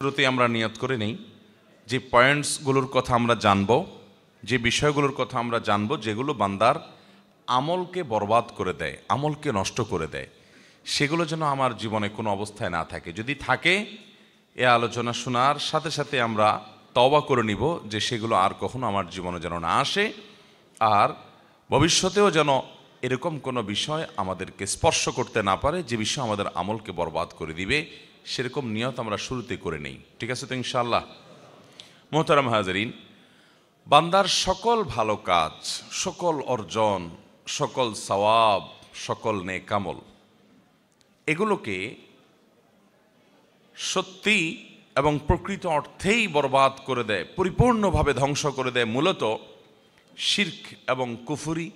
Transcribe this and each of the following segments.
শুরুতে আমরা নিয়ত করে নেই যে পয়েন্টসগুলোর কথা আমরা জানব, যে বিষয়গুলোর কথা আমরা জানব যেগুলো বান্দার আমলকে বরবাদ করে দেয়, আমলকে নষ্ট করে দেয়, সেগুলো যেন আমার জীবনে কোনো অবস্থায় না থাকে। যদি থাকে, এ আলোচনা শোনার সাথে সাথে আমরা তওবা করে নিব যে সেগুলো আর কখনো আমার জীবনে যেন না আসে, আর ভবিষ্যতেও যেন এরকম কোনো বিষয় আমাদেরকে স্পর্শ করতে না পারে যে বিষয় আমাদের আমলকে বরবাদ করে দিবে। সেরকম নিয়ত আমরা শুরুতে করে নেই, ঠিক আছে তো ইনশাআল্লাহ। মোহতারাম হাজরিন, বান্দার সকল ভালো কাজ, সকল অর্জন, সকল সওয়াব, সকল নেক আমল, এগুলোকে সত্যি এবং প্রকৃত অর্থেই বরবাদ করে দেয়, পরিপূর্ণভাবে ধ্বংস করে দেয় মূলত শিরক এবং কুফরি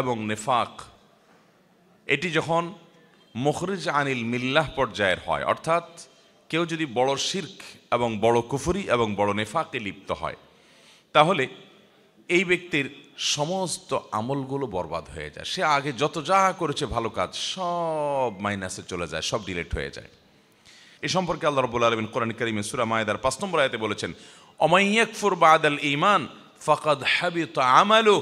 এবং নেফাক। এটি যখন মুখরিজ আনিল মিল্লাহ পর্যায়ের হয়, অর্থাৎ কেউ যদি বড় শিরক এবং বড় কুফরি এবং বড় নেফাকে লিপ্ত হয়, তাহলে এই ব্যক্তির সমস্ত আমলগুলো বরবাদ হয়ে যায়। সে আগে যত যা করেছে ভালো কাজ সব মাইনাসে চলে যায়, সব ডিলিট হয়ে যায়। এ সম্পর্কে আল্লাহ রাব্বুল আলামিন কোরআন কারীমে সূরা মায়েদার ৫ নম্বর আয়াতে বলেছেন, ওমাই ইয়াকফুর বাদাল ঈমান ফাকাদ হাবিতা আমালু।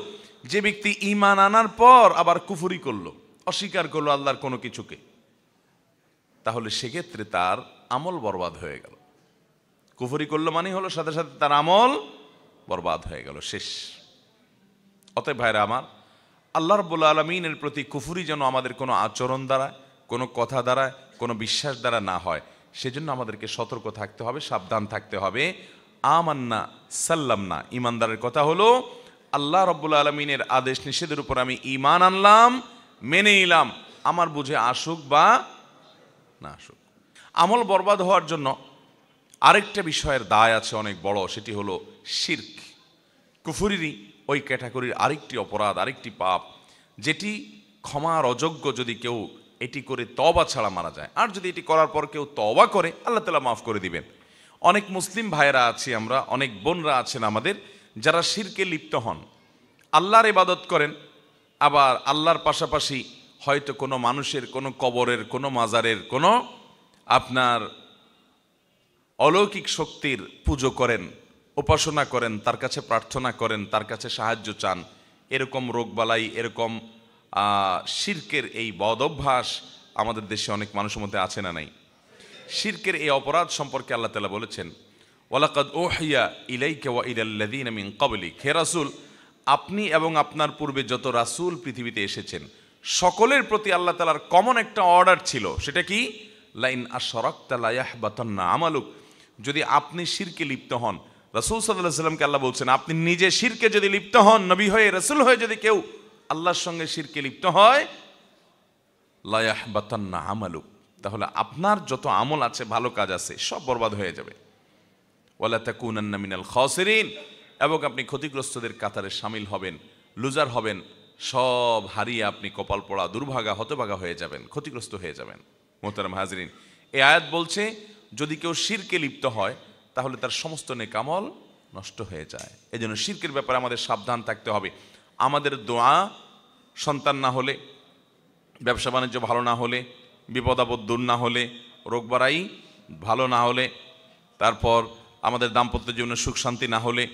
যে ব্যক্তি ঈমান আনার পর আবার কুফরি করলো, অস্বীকার করলো আল্লাহর কোনো কিছুকে, তাহলে সেক্ষেত্রে তার আমল বরবাদ হয়ে গেল। কুফরি করলো মানে হলো সাথে সাথে তার আমল বরবাদ হয়ে গেল, শেষ। অতএব ভাইরা আমার, আল্লাহ রাব্বুল আলামিনের প্রতি কুফরি যেন আমাদের কোনো আচরণ দ্বারা, কোনো কথা দ্বারা, কোনো বিশ্বাস দ্বারা না হয়, সেজন্য আমাদেরকে সতর্ক থাকতে হবে, সাবধান থাকতে হবে। আমান্না সাল্লামনা, ইমানদারের কথা হলো আল্লাহ রাব্বুল আলামিনের আদেশ নিষেধের উপর আমি ঈমান আনলাম, মেনে নিলাম, আমার বুঝে আসুক বা না আসুক। আমল বরবাদ হওয়ার জন্য আরেকটা বিষয়ের দায় আছে অনেক বড়, সেটি হলো শিরক। কুফরিরই ওই ক্যাটাগরির আরেকটি অপরাধ, আরেকটি পাপ, যেটি ক্ষমার অযোগ্য যদি কেউ এটি করে তওবা ছাড়া মারা যায়। আর যদি এটি করার পর কেউ তওবা করে, আল্লাহ তাআলা মাফ করে দিবেন। অনেক মুসলিম ভাইয়েরা আছি আমরা, অনেক বোনরা আছেন আমাদের, যারা শিরকে লিপ্ত হন, আল্লাহর ইবাদত করেন, আবার আল্লাহর পাশাপাশি হয়তো কোনো মানুষের, কোনো কবরের, কোনো মাজারের, কোনো আপনার অলৌকিক শক্তির পুজো করেন, উপাসনা করেন, তার কাছে প্রার্থনা করেন, তার কাছে সাহায্য চান। এরকম রোগবালাই, এরকম শিরকের এই বদ অভ্যাস আমাদের দেশে অনেক মানুষের মধ্যে আছে না নাই? শিরকের এই অপরাধ সম্পর্কে আল্লাহ তাআলা বলেছেন, ওয়ালাকাদ উহিয়া ইলাইকা ওয়া ইলাল্লাযীনা মিন ক্বাবলিক। হে রাসূল, আপনি এবং আপনার পূর্বে যত রাসূল পৃথিবীতে এসেছেন সকলের প্রতি আল্লাহ তাআলার কমন একটা অর্ডার ছিল, সেটা কি? লাইন আশরাকতা লা ইয়াহবাতান্না আমালুক। যদি আপনি শিরকে লিপ্ত হন, রাসূল সাল্লাল্লাহু আলাইহি ওয়াসাল্লামকে আল্লাহ বলছেন, আপনি নিজে শিরকে যদি লিপ্ত হন, নবী হয়ে, রাসূল হয়ে যদি কেউ আল্লাহর সঙ্গে শিরকে লিপ্ত হয়, লা ইয়াহবাতান্না আমালুক, তাহলে আপনার যত আমল আছে, ভালো কাজ আছে, সব বরবাদ হয়ে যাবে। ওয়ালা তাকুনান্না মিনাল খাসিরিন, এবং আপনি ক্ষতিগ্রস্তদের কাতারে শামিল হবেন, লুজার হবেন, সব হারিয়ে আপনি কপাল পোড়া, দুর্ভাগা, হতভাগা হয়ে যাবেন, ক্ষতিগ্রস্ত হয়ে যাবেন। মোহতারাম হাজরিন, এই আয়াত বলছে যদি কেউ শিরকে লিপ্ত হয় তাহলে তার সমস্ত নেক আমল নষ্ট হয়ে যায়। এজন্য শিরকের ব্যাপারে আমাদের সাবধান থাকতে হবে। আমাদের দোয়া, সন্তান না হলে, ব্যবসা বাণিজ্য ভালো না হলে, বিপদ আপদ দূর না হলে, রোগবারাই ভালো না হলে, তারপর আমাদের দাম্পত্য জীবনে সুখ শান্তি না হলে,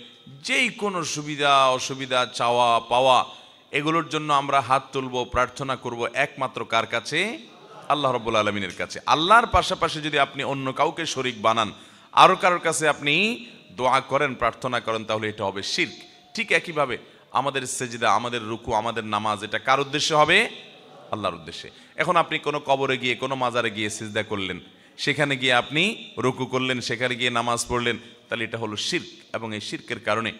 যেই কোনো সুবিধা অসুবিধা, চাওয়া পাওয়া, এগুলোর জন্য আমরা হাত তুলব, প্রার্থনা করব একমাত্র কার কাছে? আল্লাহ রাব্বুল আলামিনের কাছে। আল্লাহর পাশাপাশি যদি আপনি অন্য কাউকে শরীক বানান, আরও কারোর কাছে আপনি দোয়া করেন, প্রার্থনা করেন, তাহলে এটা হবে শিরক। ঠিক একইভাবে আমাদের সেজদা, আমাদের রুকু, আমাদের নামাজ, এটা কার উদ্দেশ্যে হবে? আল্লাহর উদ্দেশ্যে। এখন আপনি কোনো কবরে গিয়ে, কোনো মাজারে গিয়ে সিজদা করলেন, সেখানে গিয়ে আপনি রুকু করলেন, সেখানে গিয়ে নামাজ পড়লেন, তাহলে এটা হলো শিরক, এবং এই শিরকের কারণে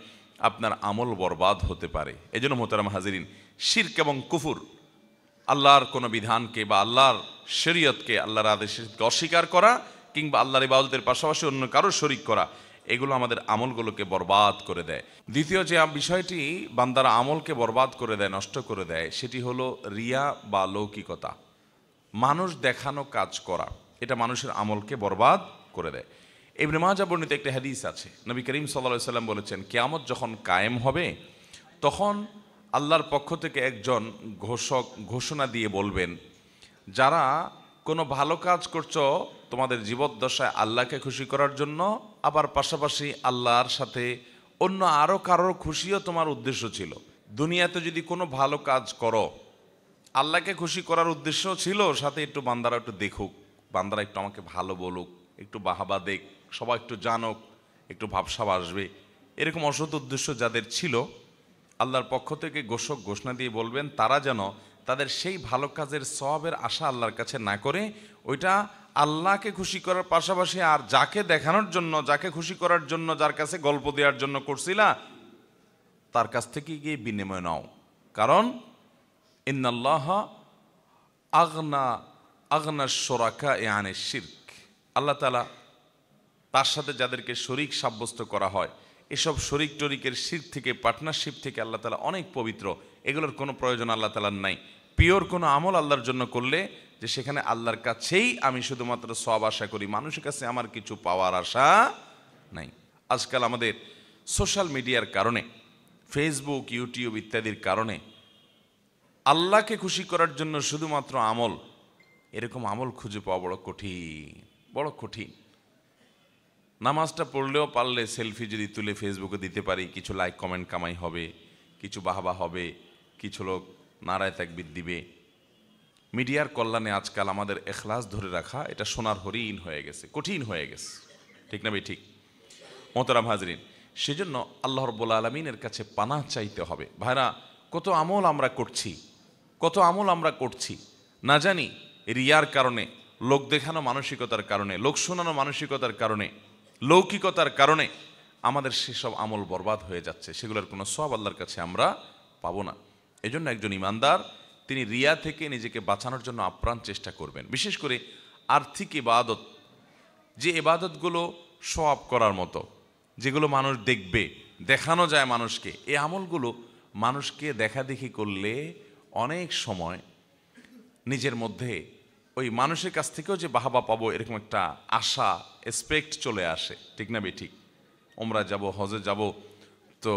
আপনার আমল বরবাদ হতে পারে। এজন্য মোহতারাম হাজিরিন, শিরক এবং কুফর, আল্লাহর কোনো বিধানকে বা আল্লাহর শরীয়তকে, আল্লাহর আদেশকে অস্বীকার করা, কিংবা আল্লাহর ইবাদতের পাশাপাশি অন্য কারো শরীক করা, এগুলো আমাদের আমলগুলোকে বরবাদ করে দেয়। দ্বিতীয় যে বিষয়টি বান্দার আমলকে বরবাদ করে দেয়, নষ্ট করে দেয়, সেটি হলো রিয়া বা লৌকিকতা, মানুষ দেখানো কাজ করা। এটা মানুষের আমলকে বরবাদ করে দেয়। ইবনে মাজাহ বর্ণিত একটা হাদিস আছে, নবী করিম সাল্লাল্লাহু আলাইহি সাল্লাম বলেছেন, কিয়ামত যখন কায়েম হবে, তখন আল্লাহর পক্ষ থেকে একজন ঘোষণা দিয়ে বলবেন, যারা কোনো ভালো কাজ করছো তোমাদের জীবদ্দশায় আল্লাহকে খুশি করার জন্য, আবার পাশাপাশি আল্লাহর সাথে অন্য আরও কারোর খুশিও তোমার উদ্দেশ্য ছিল। দুনিয়াতে যদি কোনো ভালো কাজ করো, আল্লাহকে খুশি করার উদ্দেশ্য ছিল, সাথে একটু বান্দারা একটু দেখুক, বান্দারা একটু আমাকে ভালো বলুক, একটু বাহাবা দেখ, সবাই একটু জানুক, একটু ভাবসাব আসবে, এরকম অসৎ উদ্দেশ্য যাদের ছিল, আল্লাহর পক্ষ থেকে ঘোষণা দিয়ে বলবেন তারা যেন তাদের সেই ভালো কাজের সওয়াবের আশা আল্লাহর কাছে না করে ওইটা আল্লাহকে খুশি করার পাশাপাশি আর যাকে দেখানোর জন্য, যাকে খুশি করার জন্য, যার কাছে গল্প দেওয়ার জন্য করছিলা, তার কাছ থেকে গিয়ে বিনিময় নাও। কারণ ইন্নাল্লাহ আগনা আগনা শোরাকা আনিশ শিরক, আল্লাহ তাআলা তার সাথে যাদেরকে শরিক সাব্যস্ত করা হয়, এসব শরিক টরিকের শিরক থেকে, পার্টনারশিপ থেকে আল্লাহ তাআলা অনেক পবিত্র। এগুলোর কোনো প্রয়োজন আল্লাহ তাআলার নাই। পিওর কোনো আমল আল্লাহর জন্য করলে যে সেখানে আল্লাহর কাছেই আমি শুধুমাত্র সওয়াব আশা করি, মানুষের কাছে আমার কিছু পাওয়ার আশা নাই। আজকাল আমাদের সোশ্যাল মিডিয়ার কারণে, ফেসবুক, ইউটিউব ইত্যাদির কারণে আল্লাহকে খুশি করার জন্য শুধুমাত্র আমল, এরকম আমল খুঁজে পাওয়া বড় কঠিন, বড় কঠিন। নামাজটা পড়লেও পারলে সেলফি যদি তুলে ফেসবুকে দিতে পারি, কিছু লাইক কমেন্ট কামাই হবে, কিছু বাহবা হবে, কিছু লোক নারায় তাকবীর দিবে। মিডিয়ার কল্যাণে আজকাল আমাদের এখলাস ধরে রাখা এটা সোনার হরিণ হয়ে গেছে, কঠিন হয়ে গেছে, ঠিক না ভাই? ঠিক। মোহতারাম হাজরিন, সেজন্য আল্লাহ রাব্বুল আলামিনের কাছে পানাহ চাইতে হবে। ভাইরা, কত আমল আমরা করছি, কত আমল আমরা করছি, না জানি রিয়ার কারণে, লোক দেখানো মানসিকতার কারণে, লোক শোনানো মানসিকতার কারণে, লৌকিকতার কারণে আমাদের সেসব আমল বরবাদ হয়ে যাচ্ছে। সেগুলোর কোনো সওয়াব আল্লাহর কাছে আমরা পাবো না। এজন্য একজন ইমানদার তিনি রিয়া থেকে নিজেকে বাঁচানোর জন্য আপ্রাণ চেষ্টা করবেন। বিশেষ করে আর্থিক ইবাদত, যে ইবাদতগুলো সওয়াব করার মতো, যেগুলো মানুষ দেখবে, দেখানো যায় মানুষকে, এই আমলগুলো মানুষকে দেখাদেখি করলে অনেক সময় নিজের মধ্যে ওই মানুষের কাছ থেকেও যে বাহাবা পাবো এরকম একটা আশা, এক্সপেক্ট চলে আসে, ঠিক না বে? ঠিক। ওমরা যাব, হজে যাব, তো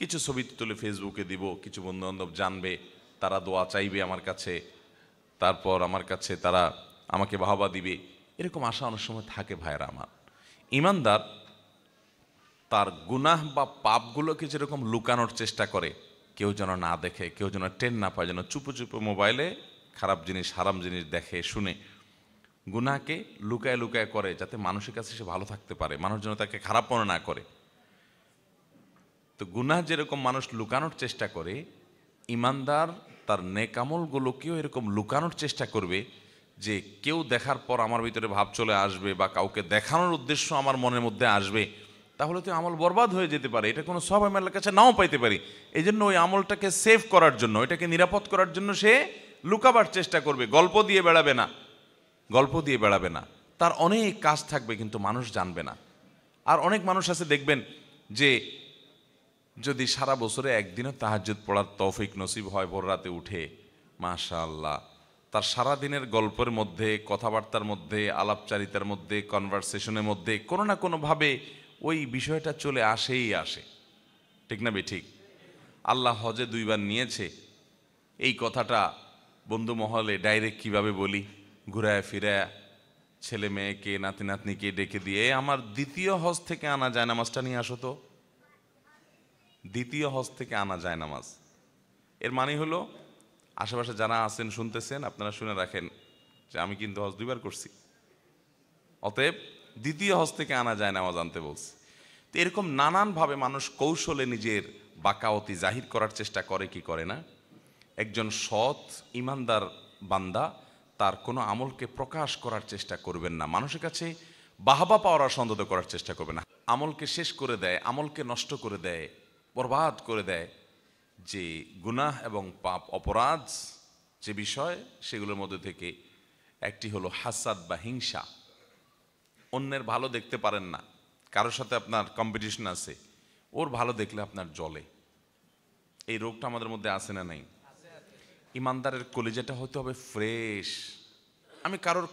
কিছু ছবি তুলে ফেসবুকে দিব, কিছু বন্ধু বান্ধব জানবে, তারা দোয়া চাইবে আমার কাছে, তারপর আমার কাছে তারা আমাকে বাহাবা দিবে, এরকম আশা অনেক সময় থাকে। ভাইরা আমার, ইমানদার তার গুনাহ বা পাপগুলোকে যেরকম লুকানোর চেষ্টা করে, কেউ যেন না দেখে, কেউ যেন টেন না পায়, যেন চুপো চুপো মোবাইলে খারাপ জিনিস, হারাম জিনিস দেখে শুনে, গুনাহকে লুকায় লুকায় করে, যাতে মানুষের কাছে সে ভালো থাকতে পারে, মানুষ যেন তাকে খারাপ মনে না করে। তো গুনাহ যেরকম মানুষ লুকানোর চেষ্টা করে, ইমানদার তার নেক আমলগুলোকেও এরকম লুকানোর চেষ্টা করবে, যে কেউ দেখার পর আমার ভিতরে ভাব চলে আসবে বা কাউকে দেখানোর উদ্দেশ্য আমার মনের মধ্যে আসবে, তাহলে তো আমল বরবাদ হয়ে যেতে পারে, এটা কোনো সওয়াব আমার কাছে নাও পাইতে পারি। এই জন্য ওই আমলটাকে সেভ করার জন্য, এটাকে নিরাপদ করার জন্য সে লুকাবার চেষ্টা করবে, গল্প দিয়ে বেড়াবে না, গল্প দিয়ে বেড়াবে না। তার অনেক কাজ থাকবে কিন্তু মানুষ জানবে না। আর অনেক মানুষ আছে দেখবেন যে যদি সারা বছরে একদিনও তাহাজ্জুদ পড়ার তৌফিক নসিব হয়, ভোর রাতে উঠে, মাশাআল্লাহ, তার সারা দিনের গল্পের মধ্যে, কথাবার্তার মধ্যে, আলাপচারিতার মধ্যে, কনভারসেশনের মধ্যে কোনো না কোনোভাবে ওই বিষয়টা চলে আসেই আসে, ঠিক না বে? ঠিক। আল্লাহ হজে 2 বার নিয়েছে, এই কথাটা বন্ধু মহলে ডাইরেক্ট কিভাবে বলি, ঘুরায় ফিরায় ছেলে মেয়েকে, নাতি নাতনিকে ডেকে দিয়ে, আমার দ্বিতীয় হজ থেকে আনা যায় নামাজটা নিয়ে আসো তো, দ্বিতীয় হজ থেকে আনা যায় নামাজ। এর মানে হলো, আশেপাশে যারা আছেন শুনতেছেন, আপনারা শুনে রাখেন যে আমি কিন্তু হজ 2 বার করছি, অতএব দ্বিতীয় হজ থেকে আনা যায় নামাজ আনতে বলছি। তো এরকম নানানভাবে মানুষ কৌশলে নিজের বাকাওয়াতি জাহির করার চেষ্টা করে, কি করে না? একজন সৎ ইমানদার বান্দা তার কোনো আমলকে প্রকাশ করার চেষ্টা করবেন না, মানুষের কাছে বাহবা পাওয়ার সন্তত করার চেষ্টা করবে না। আমলকে শেষ করে দেয়, আমলকে নষ্ট করে দেয়, বরবাদ করে দেয় যে গুনাহ এবং পাপ, অপরাধ যে বিষয়, সেগুলোর মধ্যে থেকে একটি হলো হাসাদ বা হিংসা। অন্যের ভালো দেখতে পারেন না, কারোর সাথে আপনার কম্পিটিশন আছে, ওর ভালো দেখলে আপনার জ্বলে। এই রোগটা আমাদের মধ্যে আছে না নাই? ইমানদারের কলিজাটা হতে হবে ফ্রেশ। আমি কারোর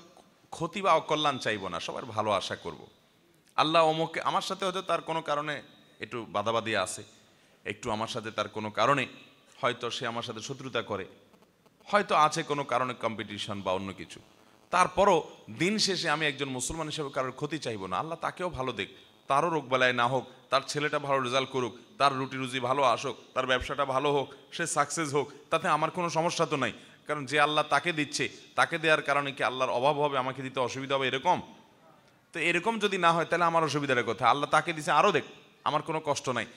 ক্ষতি বা অকল্যাণ চাইবো না, সবার ভালো আশা করব। আল্লাহ অমুকে আমার সাথে হয়তো তার কোনো কারণে একটু বাদাবাদি আছে, একটু আমার সাথে তার কোনো কারণে হয়তো সে আমার সাথে শত্রুতা করে, হয়তো আছে কোনো কারণে কম্পিটিশন বা অন্য কিছু, তারপরও দিন শেষে আমি একজন মুসলমান হিসেবে কারোর ক্ষতি চাইবো না। আল্লাহ তাকেও ভালো দেখ, তারও রোগ বালায় না হোক, তার ছেলেটা ভালো রেজাল্ট করুক, তার রুটি রুজি ভালো আসুক, তার ব্যবসাটা ভালো হোক, সে সাকসেস হোক, তাতে আমার কোনো সমস্যা তো নাই। কারণ যে আল্লাহ তাকে দিচ্ছে, তাকে দেওয়ার কারণে কি আল্লাহর অভাব হবে, আমাকে দিতে অসুবিধা হবে এরকম? তো এরকম যদি না হয় তাহলে আমার অসুবিধার কথা। আল্লাহ তাকে দিছে, আরও দেখ, আমার কোনো কষ্ট নাই।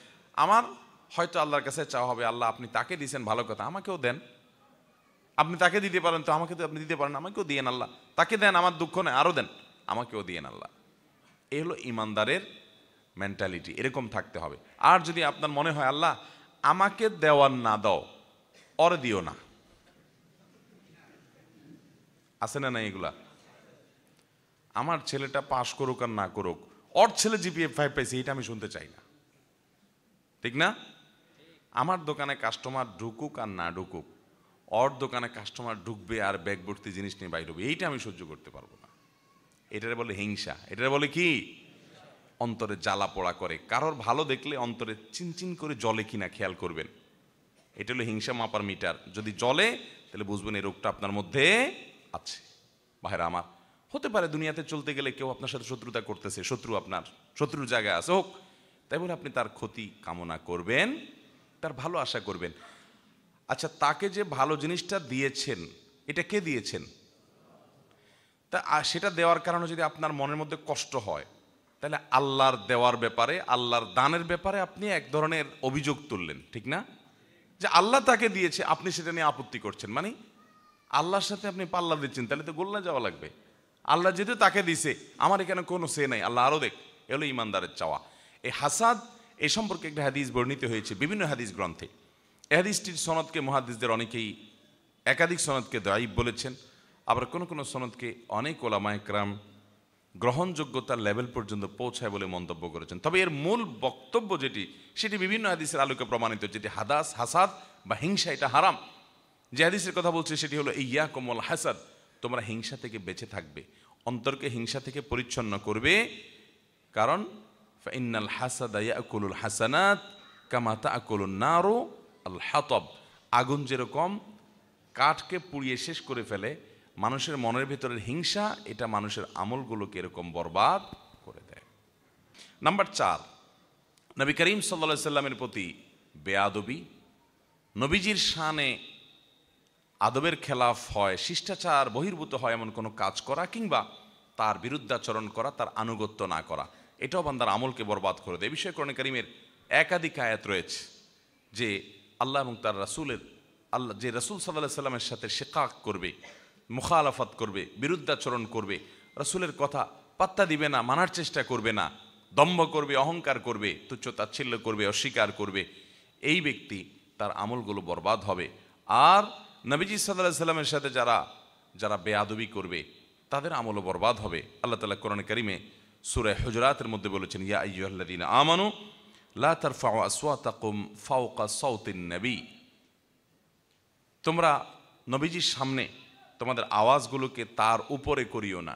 আমার হয়তো আল্লাহর কাছে চাওয়া হবে, আল্লাহ আপনি তাকে দিয়েছেন ভালো কথা, আমাকেও দেন। আপনি তাকে দিতে পারেন তো আমাকে তো আপনি দিতে পারেন, আমাকেও দিয়েন আল্লাহ। তাকে দেন, আমার দুঃখ নেই, আরও দেন, আমাকেও দিয়েন আল্লাহ। এই হলো ইমানদারের মেন্টালিটি, এরকম থাকতে হবে। আর যদি আপনার মনে হয় আল্লাহ আমাকে দেওয়ার না দাও, ওর দিও না, আছে না নাই এগুলা? আমার ছেলেটা পাশ করুক আর না করুক, ওর ছেলে জিপিএ 5 পাইছে, এটা আমি শুনতে চাই না, ঠিক না? আমার দোকানে কাস্টমার ঢুকুক আর না ঢুকুক, ওর দোকানে কাস্টমার ঢুকবে আর ব্যাগ ভর্তি জিনিস নিয়ে বাইর হবে, এইটা আমি সহ্য করতে পারবো না। এটারে বলে হিংসা, এটারে বলে কি? অন্তরে জ্বালা পোড়া করে। কারোর ভালো দেখলে অন্তরে চিনচিন করে জ্বলে কিনা খেয়াল করবেন। এটা হলো হিংসা মাপার মিটার। যদি জ্বলে তাহলে বুঝবেন এই রোগটা আপনার মধ্যে আছে। ভাইরা আমার, হতে পারে দুনিয়াতে চলতে গেলে কেউ আপনার সাথে শত্রুতা করতেছে, শত্রু আপনার শত্রুর জায়গায় আছে, হোক, তাই বলে আপনি তার ক্ষতি কামনা করবেন, তার ভালো আশা করবেন। আচ্ছা, তাকে যে ভালো জিনিসটা দিয়েছেন, এটা কে দিয়েছেন? তা সেটা দেওয়ার কারণে যদি আপনার মনের মধ্যে কষ্ট হয়, তাহলে আল্লাহর দেওয়ার ব্যাপারে, আল্লাহর দানের ব্যাপারে আপনি এক ধরনের অভিযোগ তুললেন, ঠিক না? যে আল্লাহ তাকে দিয়েছে, আপনি সেটা নিয়ে আপত্তি করছেন, মানে আল্লাহর সাথে আপনি পাল্লা দিচ্ছেন, তাহলে তো গোল্লা যাওয়া লাগবে। আল্লাহ যেহেতু তাকে দিছে, আমার এখানে কোনো সে নাই, আল্লাহ আরও দেখ, এলো ইমানদারের চাওয়া। এই হাসাদ, এ সম্পর্কে একটা হাদিস বর্ণিত হয়েছে বিভিন্ন হাদিস গ্রন্থে। এ হাদিসটির সনদকে মুহাদ্দিসদের অনেকেই একাধিক সনদকে দায়ীফ বলেছেন, আবার কোনো কোনো সনদকে অনেক ওলামা একরাম গ্রহণযোগ্যতার লেভেল পর্যন্ত পৌঁছায় বলে মন্তব্য করেছেন। তবে এর মূল বক্তব্য যেটি, সেটি বিভিন্ন হাদিসের আলোকে প্রমাণিত, যেটি হাসাদ বা হিংসা এটা হারাম। যে হাদিসের কথা বলছে সেটি হলো ইয়াকুম ওয়াল হাসাদ, তোমরা হিংসা থেকে বেঁচে থাকবে, অন্তরকে হিংসা থেকে পরিচ্ছন্ন করবে। কারণ ফাইন্নাল হাসাদা ইয়াকুলুল হাসানাত কামা তাকুলুন নারু আল হাতব, আগুন যেরকম কাঠকে পুড়িয়ে শেষ করে ফেলে, মানুষের মনের ভিতরের হিংসা এটা মানুষের আমলগুলোকে এরকম বরবাদ করে দেয়। নাম্বার 4, নবী করিম সাল্লাল্লাহু আলাইহি সাল্লামের প্রতি বেয়াদবি, নবীজির শানে আদবের খেলাফ হয়, শিষ্টাচার বহির্ভূত হয় এমন কোনো কাজ করা, কিংবা তার বিরুদ্ধাচরণ করা, তার আনুগত্য না করা, এটাও বান্দার আমলকে বরবাদ করে দেয়। এই বিষয়ে কোরআন কারীমের একাধিক আয়াত রয়েছে যে আল্লাহ এবং তার রাসূলের, আল্লাহ যে রাসূল সাল্লাল্লাহু আলাইহি সাল্লামের সাথে শিকাক করবে, মুখালাফাত করবে, বিরুদ্ধাচরণ করবে, রাসূলের কথা পাত্তা দিবে না, মানার চেষ্টা করবে না, দম্ভ করবে, অহংকার করবে, তুচ্ছ-তাচ্ছিল্য করবে, অস্বীকার করবে, এই ব্যক্তি তার আমলগুলো বরবাদ হবে। আর নবীজি সাল্লাল্লাহু আলাইহি সাল্লামের সাথে যারা বেয়াদবি করবে তাদের আমলও বরবাদ হবে। আল্লাহ তাআলা কোরআন কারীমে সূরা হুজুরাতের মধ্যে বলেছেন, ইয়া আইয়ুহাল্লাযীনা আমানু লা তারফাউ আসওয়াতাকুম ফাওকা সাওতিন নবী, তোমরা নবীজির সামনে তোমাদের আওয়াজগুলোকে তার উপরে করিও না,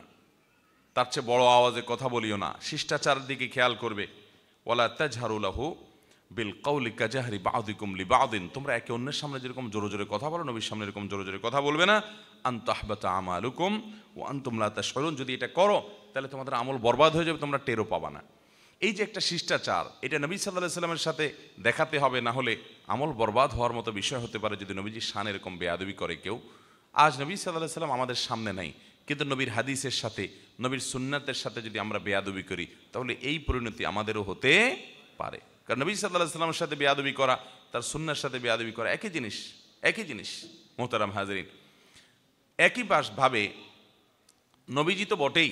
তার চেয়ে বড় আওয়াজে কথা বলিও না, শিষ্টাচারের দিকে খেয়াল করবে। ওয়ালা তাজহারু লাহু বিল কওলি কাজাহরি বা'দিকুম লিবা'দিন, তোমরা একে অন্যের সামনে যেরকম জোরে জোরে কথা বলো, নবীর সামনে এরকম জোরে জোরে কথা বলবে না। আন তাহবাতা আমালুকুম ওয়া আনতুম লা তাশউরুন, যদি এটা করো তাহলে তোমাদের আমল বরবাদ হয়ে যাবে, তোমরা টেরও পাবা না। এই যে একটা শিষ্টাচার, এটা নবী সাল্লাল্লাহু আলাইহি সাল্লামের সাথে দেখাতে হবে, না হলে আমল বরবাদ হওয়ার মতো বিষয় হতে পারে যদি নবীজির শান এরকম বেয়াদবি করে কেউ। আজ নবী সাল্লাল্লাহু আলাইহি সাল্লাম আমাদের সামনে নাই, কিন্তু নবীর হাদিসের সাথে, নবীর সুন্নাতের সাথে যদি আমরা বেয়াদবি করি, তাহলে এই পরিণতি আমাদেরও হতে পারে। কারণ নবী সাল্লাল্লাহু আলাইহি সাল্লামের সাথে বেয়াদবি করা, তার সুন্নার সাথে বেয়াদবি করা একই জিনিস, একই জিনিস। মোহতারাম হাজরিন, একই ভাবে নবীজি তো বটেই,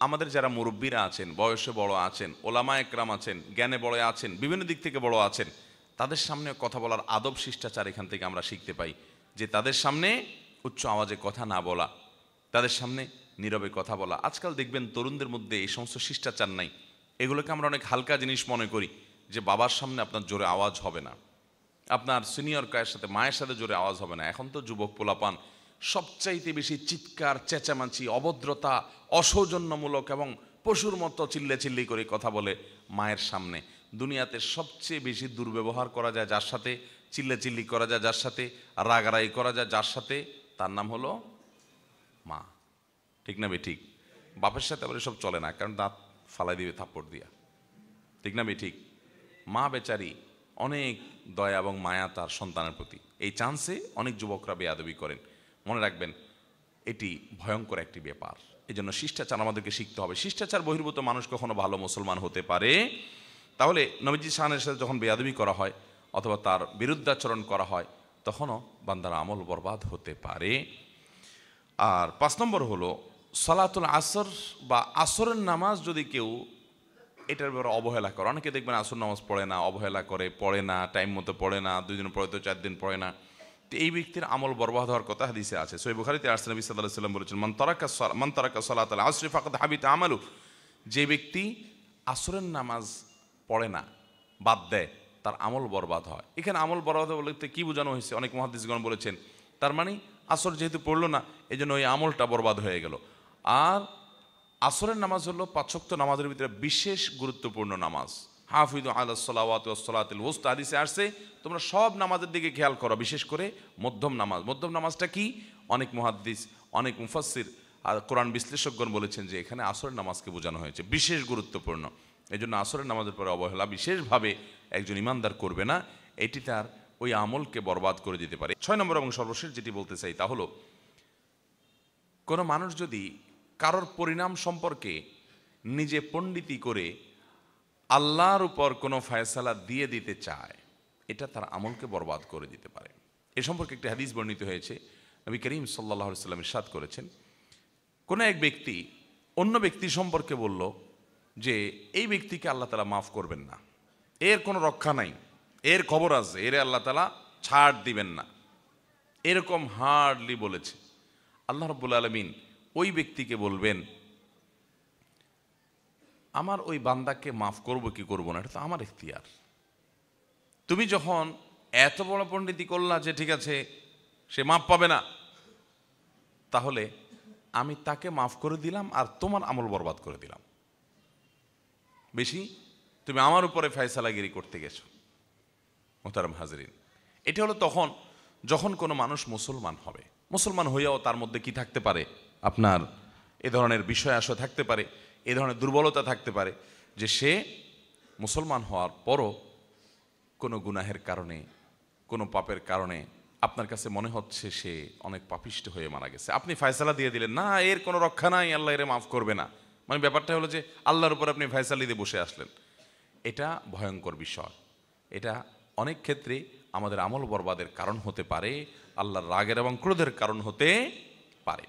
আমাদের যারা মুরব্বীরা আছেন, বয়সে বড় আছেন, ওলামা একরাম আছেন, জ্ঞানে বড় আছেন, বিভিন্ন দিক থেকে বড় আছেন, তাদের সামনে কথা বলার আদব শিষ্টাচার এখান থেকে আমরা শিখতে পাই। যে তাদের সামনে উচ্চ আওয়াজে কথা না বলা, তাদের সামনে নীরবে কথা বলা। আজকাল দেখবেন তরুণদের মধ্যে এই সমস্ত শিষ্টাচার নাই, এগুলোকে আমরা অনেক হালকা জিনিস মনে করি। যে বাবার সামনে আপনার জোরে আওয়াজ হবে না, আপনার সিনিয়র কায়ের সাথে, মায়ের সাথে জোরে আওয়াজ হবে না। এখন তো যুবক পোলাপান সবচাইতে বেশি চিৎকার, চেঁচামেচি, অভদ্রতা, অসৌজন্যমূলক এবং পশুর মতো চিল্লি করে কথা বলে মায়ের সামনে। দুনিয়াতে সবচেয়ে বেশি দুর্ব্যবহার করা যায় যার সাথে, চিল্লি করা যায় যার সাথে, রাগারাগি করা যায় যার সাথে, তার নাম হলো মা, ঠিক না ঠিক? বাপের সাথে আবার এসব চলে না, কারণ দাঁত ফালাই দিবে থাপ্পড় দিয়া, ঠিক না ঠিক? মা বেচারি অনেক দয়া এবং মায়া তার সন্তানের প্রতি, এই চান্সে অনেক যুবকরা বেয়াদবি করেন। মনে রাখবেন এটি ভয়ঙ্কর একটি ব্যাপার। এই জন্য শিষ্টাচার আমাদেরকে শিখতে হবে। শিষ্টাচার বহির্ভূত মানুষ কখনো ভালো মুসলমান হতে পারে? তাহলে নবীজি শানের সাথে যখন বেয়াদবি করা হয় অথবা তার বিরুদ্ধাচরণ করা হয়, তখনও বান্দার আমল বরবাদ হতে পারে। আর 5 নম্বর হলো সালাতুল আসর বা আসরের নামাজ যদি কেউ এটার ব্যাপারে অবহেলা করে। অনেকে দেখবেন আসর নামাজ পড়ে না, অবহেলা করে, পড়ে না, টাইম মতো পড়ে না, 2 দিন পড়ে তো 4 দিন পড়ে না। তো এই ব্যক্তির আমল বরবাদ হওয়ার কথা হাদিসে আছে। সহিহ বুখারীতে আসছে, নবী সাল্লাল্লাহু আলাইহি ওয়াসাল্লাম বলেছেন, মান তারাকা সালাতাল আসরি ফাকাদ হাবিতা আমালু। যে ব্যক্তি আসরের নামাজ পড়ে না, বাদ দেয়, তার আমল বরবাদ হয়। এখানে আমল বরবাদ বলতে কি বোঝানো হয়েছে? অনেক মুহাদ্দিসগণ বলেছেন তার মানে আসর যেহেতু পড়লো না, এই জন্য ওই আমলটা বরবাদ হয়ে গেল। আর আসরের নামাজ হলো 5 ওয়াক্ত নামাজের ভিতরে বিশেষ গুরুত্বপূর্ণ নামাজ। হাফিযু আলাস সালাওয়াতি ওয়াস সালাতিল ওয়াসতা, হাদিসে আসছে তোমরা সব নামাজের দিকে খেয়াল করো, বিশেষ করে মধ্যম নামাজ। মধ্যম নামাজটা কি? অনেক মুহাদ্দিস, অনেক মুফাসসির আর কোরআন বিশ্লেষকগণ বলেছেন যে এখানে আসরের নামাজকে বোঝানো হয়েছে, বিশেষ গুরুত্বপূর্ণ। এই জন্য আসরের নামাজের পরে অবহেলা বিশেষভাবে একজন ইমানদার করবে না, এটি তার ওই আমলকে বরবাদ করে দিতে পারে। 6 নম্বর এবং সর্বশেষ যেটি বলতে চাই তা হলো, কোনো মানুষ যদি কারোর পরিণাম সম্পর্কে নিজে পণ্ডিতি করে আল্লাহর উপর কোনো ফয়সালা দিয়ে দিতে চায়, এটা তার আমলকে বরবাদ করে দিতে পারে। এ সম্পর্কে একটি হাদিস বর্ণিত হয়েছে। নবী করিম সাল্লাল্লাহু আলাইহি ওয়াসাল্লাম ইরশাদ করেছেন, কোনো এক ব্যক্তি অন্য ব্যক্তি সম্পর্কে বলল যে এই ব্যক্তিকে আল্লাহ তাআলা মাফ করবেন না, এর কোনো রক্ষা নাই, এর খবর আছে, এর আল্লাহ তাআলা ছাড় দিবেন না, এরকম হার্ডলি বলেছে। আল্লাহ রাব্বুল আলামিন ওই ব্যক্তিকে বলবেন, আমার ওই বান্দাকে মাফ করব কি করব না, এটা তো আমার ইখতিয়ার। তুমি যখন এত বড় পণ্ডিতি করলা যে ঠিক আছে সে মাফ পাবে না, তাহলে আমি তাকে মাফ করে দিলাম আর তোমার আমল বরবাদ করে দিলাম। বেশি তুমি আমার উপরে ফয়সালাগিরি করতে গেছো। মোহতারাম হাজরিন, এটা হলো তখন যখন কোনো মানুষ মুসলমান হবে। মুসলমান হইয়াও তার মধ্যে কি থাকতে পারে? আপনার এ ধরনের বিষয় আশা থাকতে পারে, এ ধরনের দুর্বলতা থাকতে পারে যে সে মুসলমান হওয়ার পরও কোনো গুনাহের কারণে, কোনো পাপের কারণে আপনার কাছে মনে হচ্ছে সে অনেক পাপিষ্ট হয়ে মারা গেছে। আপনি ফয়সালা দিয়ে দিলেন, না এর কোনো রক্ষা নাই, আল্লাহ এর মাফ করবে না। মানে ব্যাপারটা হলো যে আল্লাহর উপর আপনি ফয়সালা দিয়ে বসে আসলেন। এটা ভয়ঙ্কর বিষয়। এটা অনেক ক্ষেত্রে আমাদের আমল বরবাদের কারণ হতে পারে, আল্লাহর রাগের এবং ক্রোধের কারণ হতে পারে।